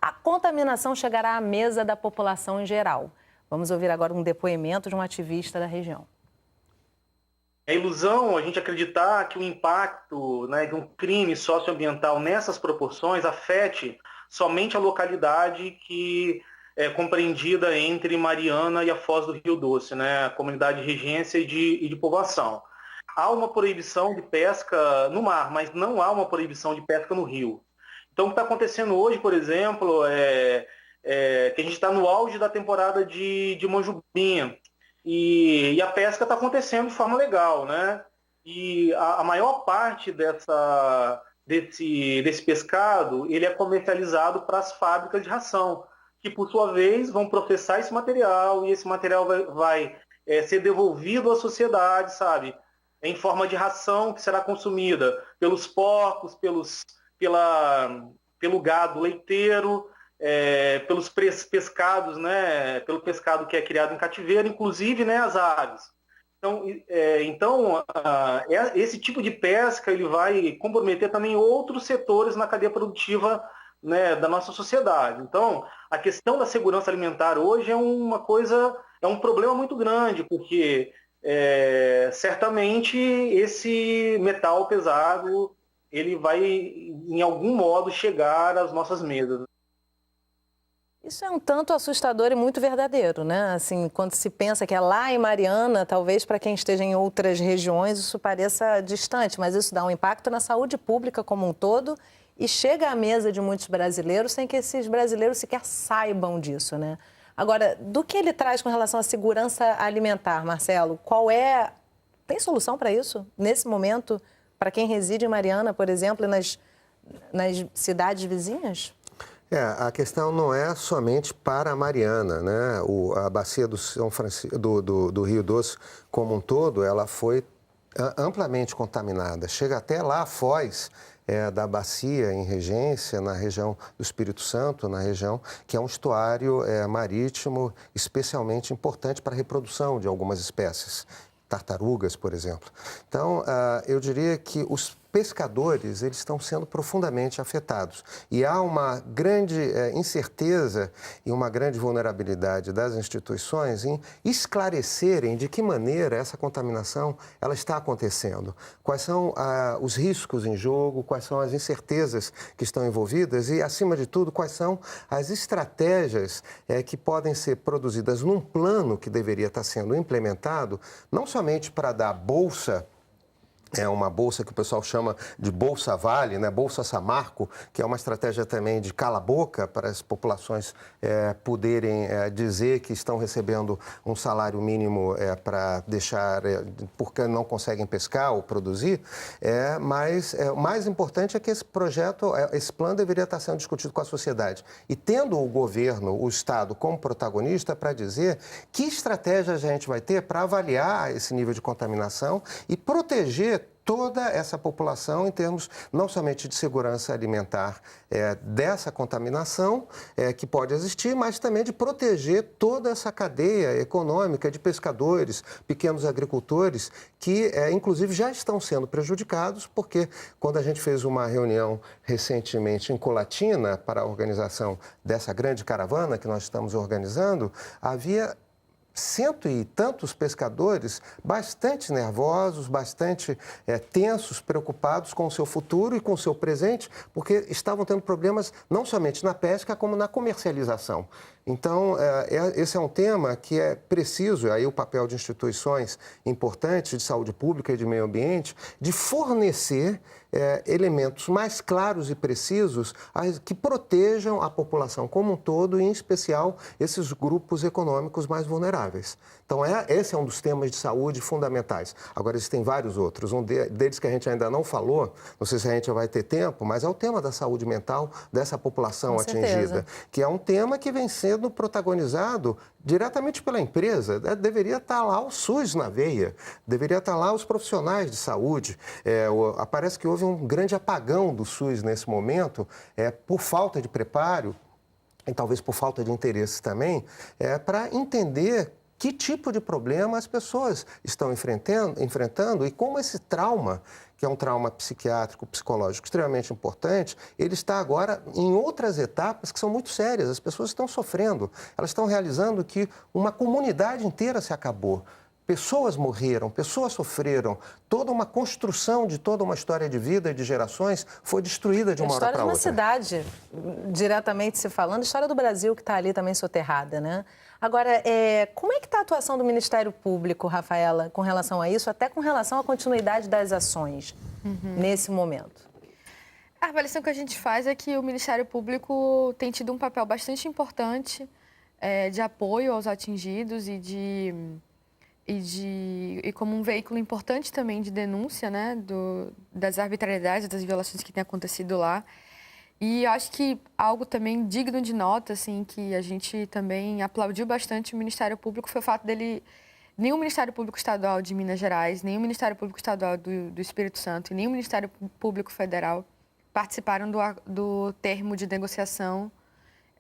A contaminação chegará à mesa da população em geral. Vamos ouvir agora um depoimento de um ativista da região. É ilusão a gente acreditar que o impacto, né, de um crime socioambiental nessas proporções afete somente a localidade que é compreendida entre Mariana e a Foz do Rio Doce, né, a comunidade de regência e de povoação. Há uma proibição de pesca no mar, mas não há uma proibição de pesca no rio. Então, o que está acontecendo hoje, por exemplo, que a gente está no auge da temporada de manjubinha e a pesca está acontecendo de forma legal, né? E a maior parte desse pescado, ele é comercializado para as fábricas de ração, que por sua vez vão processar esse material e esse material vai ser devolvido à sociedade, sabe? Em forma de ração que será consumida pelos porcos, pelo gado leiteiro, pelos pescados, né, pelo pescado que é criado em cativeiro, inclusive, né, as aves. Então, esse tipo de pesca ele vai comprometer também outros setores na cadeia produtiva, né, da nossa sociedade. Então, a questão da segurança alimentar hoje é um problema muito grande, porque certamente esse metal pesado ele vai, em algum modo, chegar às nossas mesas. Isso é um tanto assustador e muito verdadeiro, né? Assim, quando se pensa que é lá em Mariana, talvez para quem esteja em outras regiões isso pareça distante, mas isso dá um impacto na saúde pública como um todo e chega à mesa de muitos brasileiros sem que esses brasileiros sequer saibam disso, né? Agora, do que ele traz com relação à segurança alimentar, Marcelo? Tem solução para isso nesse momento? Para quem reside em Mariana, por exemplo, e nas cidades vizinhas? A questão não é somente para a Mariana, né? A bacia do São Francisco, do Rio Doce como um todo, ela foi amplamente contaminada. Chega até lá a Foz da bacia em Regência, na região do Espírito Santo, na região que é um estuário marítimo especialmente importante para a reprodução de algumas espécies. Tartarugas, por exemplo. Então, eu diria que os pescadores eles estão sendo profundamente afetados. E há uma grande incerteza e uma grande vulnerabilidade das instituições em esclarecerem de que maneira essa contaminação ela está acontecendo. Quais são os riscos em jogo, quais são as incertezas que estão envolvidas e, acima de tudo, quais são as estratégias que podem ser produzidas num plano que deveria estar sendo implementado, não somente para dar bolsa. É uma bolsa que o pessoal chama de Bolsa Vale, né? Bolsa Samarco, que é uma estratégia também de cala-boca para as populações poderem dizer que estão recebendo um salário mínimo para deixar, porque não conseguem pescar ou produzir. Mas o mais importante é que esse projeto, esse plano deveria estar sendo discutido com a sociedade. E tendo o governo, o Estado como protagonista para dizer que estratégias a gente vai ter para avaliar esse nível de contaminação e proteger toda essa população em termos não somente de segurança alimentar dessa contaminação que pode existir, mas também de proteger toda essa cadeia econômica de pescadores, pequenos agricultores, que inclusive já estão sendo prejudicados, porque quando a gente fez uma reunião recentemente em Colatina para a organização dessa grande caravana que nós estamos organizando, havia cento e tantos pescadores bastante nervosos, bastante tensos, preocupados com o seu futuro e com o seu presente, porque estavam tendo problemas não somente na pesca, como na comercialização. Então, esse é um tema que é preciso, aí o papel de instituições importantes de saúde pública e de meio ambiente, de fornecer elementos mais claros e precisos que protejam a população como um todo, e em especial esses grupos econômicos mais vulneráveis. Então, esse é um dos temas de saúde fundamentais. Agora, existem vários outros. Um deles que a gente ainda não falou, não sei se a gente vai ter tempo, mas é o tema da saúde mental dessa população atingida, que é um tema que vem sendo protagonizado diretamente pela empresa. Deveria estar lá o SUS na veia, deveria estar lá os profissionais de saúde. Parece que houve um grande apagão do SUS nesse momento, por falta de preparo, e talvez por falta de interesse também, para entender que tipo de problema as pessoas estão enfrentando e como esse trauma, que é um trauma psiquiátrico, psicológico extremamente importante, ele está agora em outras etapas que são muito sérias. As pessoas estão sofrendo, elas estão realizando que uma comunidade inteira se acabou. Pessoas morreram, pessoas sofreram, toda uma construção de toda uma história de vida, de gerações, foi destruída de uma hora para outra. A história de uma cidade, diretamente se falando, a história do Brasil que está ali também soterrada, né? Agora, como é que está a atuação do Ministério Público, Rafaela, com relação a isso, até com relação à continuidade das ações nesse momento? A avaliação que a gente faz é que o Ministério Público tem tido um papel bastante importante de apoio aos atingidos e como um veículo importante também de denúncia, né, das arbitrariedades, das violações que têm acontecido lá. E acho que algo também digno de nota, assim, que a gente também aplaudiu bastante o Ministério Público foi o fato dele, nem o Ministério Público Estadual de Minas Gerais, nem o Ministério Público Estadual do Espírito Santo e nem o Ministério Público Federal participaram do termo de negociação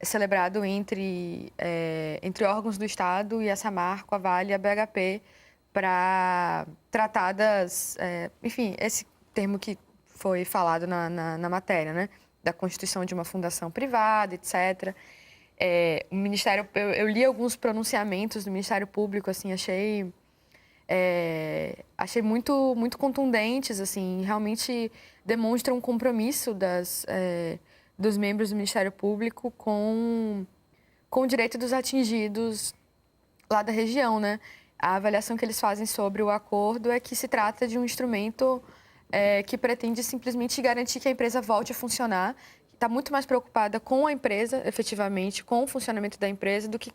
celebrado entre órgãos do Estado e a Samarco, a Vale e a BHP para tratar enfim, esse termo que foi falado na matéria, né? Da constituição de uma fundação privada, etc. O Ministério, eu li alguns pronunciamentos do Ministério Público, assim, achei muito, muito contundentes, assim, realmente demonstram um compromisso dos membros do Ministério Público com o direito dos atingidos lá da região, né? A avaliação que eles fazem sobre o acordo é que se trata de um instrumento que pretende simplesmente garantir que a empresa volte a funcionar, está muito mais preocupada com a empresa, efetivamente, com o funcionamento da empresa, do que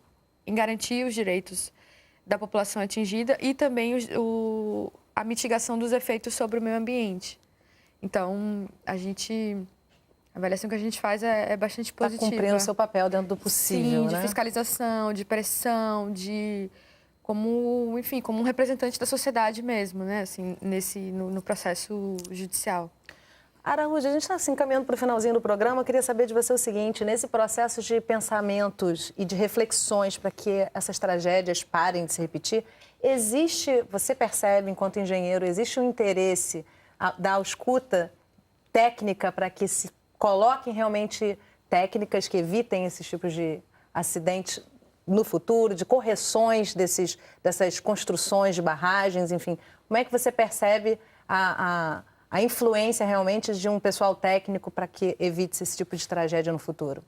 em garantir os direitos da população atingida e também a mitigação dos efeitos sobre o meio ambiente. Então, a avaliação que a gente faz é bastante positiva. Está cumprindo o seu papel dentro do possível, sim, de né? fiscalização, de pressão, como um representante da sociedade mesmo, né? Assim, no processo judicial. Araújo, a gente está assim, caminhando para o finalzinho do programa. Eu queria saber de você o seguinte: nesse processo de pensamentos e de reflexões para que essas tragédias parem de se repetir, você percebe, enquanto engenheiro, existe um interesse da escuta técnica para que se coloquem realmente técnicas que evitem esses tipos de acidentes no futuro, de correções dessas construções de barragens, enfim? Como é que você percebe a influência realmente de um pessoal técnico para que evite esse tipo de tragédia no futuro?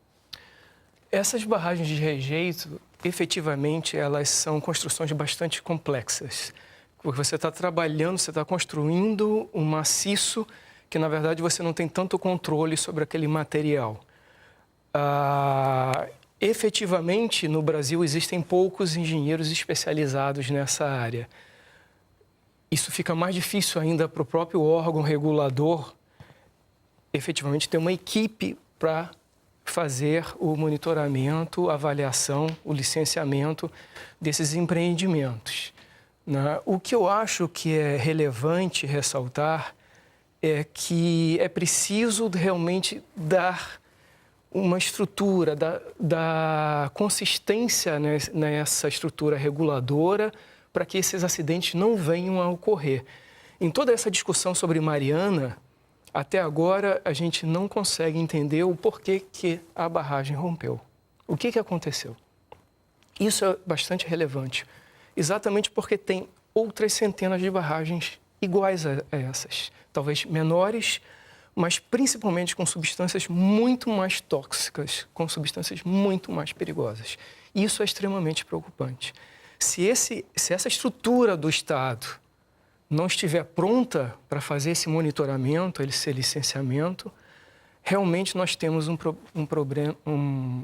Essas barragens de rejeito, efetivamente, elas são construções bastante complexas. Porque você está trabalhando, você está construindo um maciço que, na verdade, você não tem tanto controle sobre aquele material. Efetivamente, no Brasil, existem poucos engenheiros especializados nessa área. Isso fica mais difícil ainda para o próprio órgão regulador, efetivamente, ter uma equipe para fazer o monitoramento, a avaliação, o licenciamento desses empreendimentos, né? O que eu acho que é relevante ressaltar é que é preciso realmente dar uma estrutura, da consistência nessa estrutura reguladora para que esses acidentes não venham a ocorrer. Em toda essa discussão sobre Mariana, até agora a gente não consegue entender o porquê que a barragem rompeu. O que aconteceu? Isso é bastante relevante. exatamente porque tem outras centenas de barragens iguais a essas, talvez menores, mas principalmente com substâncias muito mais tóxicas, com substâncias muito mais perigosas. Isso é extremamente preocupante. Se essa estrutura do Estado não estiver pronta para fazer esse monitoramento, esse licenciamento, realmente nós temos um problema...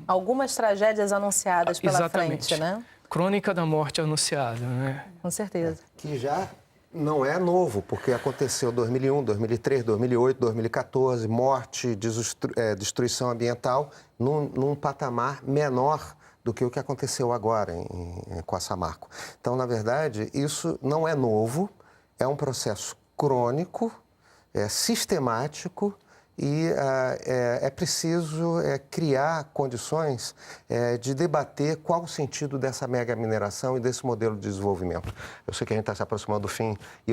Algumas tragédias anunciadas pela Exatamente. frente, né? Crônica da morte anunciada, né? Com certeza. Que já não é novo, porque aconteceu em 2001, 2003, 2008, 2014, morte, destruição ambiental, num patamar menor do que o que aconteceu agora com a Samarco. Então, na verdade, isso não é novo, é um processo crônico, sistemático, e é preciso criar condições de debater qual o sentido dessa mega mineração e desse modelo de desenvolvimento. Eu sei que a gente está se aproximando do fim e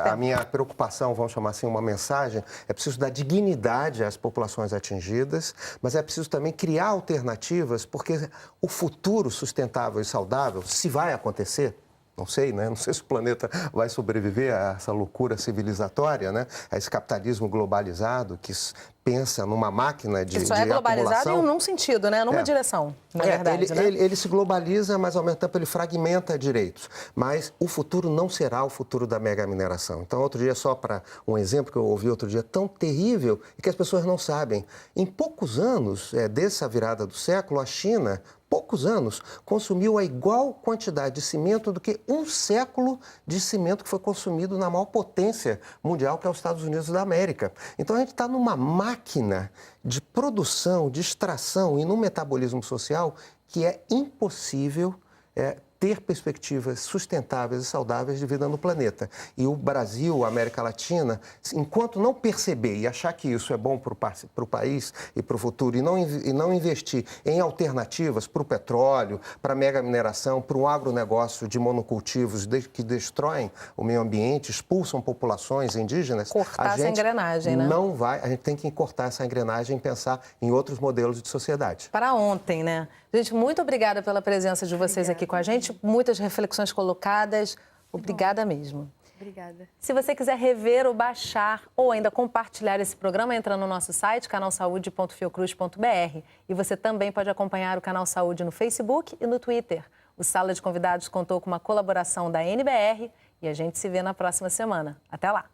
a minha preocupação, vamos chamar assim, uma mensagem, é preciso dar dignidade às populações atingidas, mas é preciso também criar alternativas, porque o futuro sustentável e saudável, se vai acontecer, não sei, né? Não sei se o planeta vai sobreviver a essa loucura civilizatória, né? A esse capitalismo globalizado que pensa numa máquina de Isso é globalizado acumulação. Num sentido, né? Numa direção, na verdade, né? Ele se globaliza, mas ao mesmo tempo ele fragmenta direitos. Mas o futuro não será o futuro da mega mineração. Então, outro dia, só para um exemplo que eu ouvi outro dia, tão terrível e que as pessoas não sabem. Em poucos anos, dessa virada do século, a China, poucos anos, consumiu a igual quantidade de cimento do que um século de cimento que foi consumido na maior potência mundial, que é os Estados Unidos da América. Então, a gente está numa máquina de produção, de extração e num metabolismo social que é impossível ter perspectivas sustentáveis e saudáveis de vida no planeta. E o Brasil, a América Latina, enquanto não perceber e achar que isso é bom para o país e para o futuro e não investir em alternativas para o petróleo, para a mega mineração, para o agronegócio de monocultivos que destroem o meio ambiente, expulsam populações indígenas, cortar essa engrenagem, né? Não vai, a gente tem que cortar essa engrenagem e pensar em outros modelos de sociedade. Para ontem, né? Gente, muito obrigada pela presença de vocês aqui com a gente. Muitas reflexões colocadas. Obrigada mesmo. Obrigada. Se você quiser rever ou baixar ou ainda compartilhar esse programa, entra no nosso site, canalsaude.fiocruz.br. E você também pode acompanhar o Canal Saúde no Facebook e no Twitter. O Sala de Convidados contou com uma colaboração da NBR e a gente se vê na próxima semana. Até lá!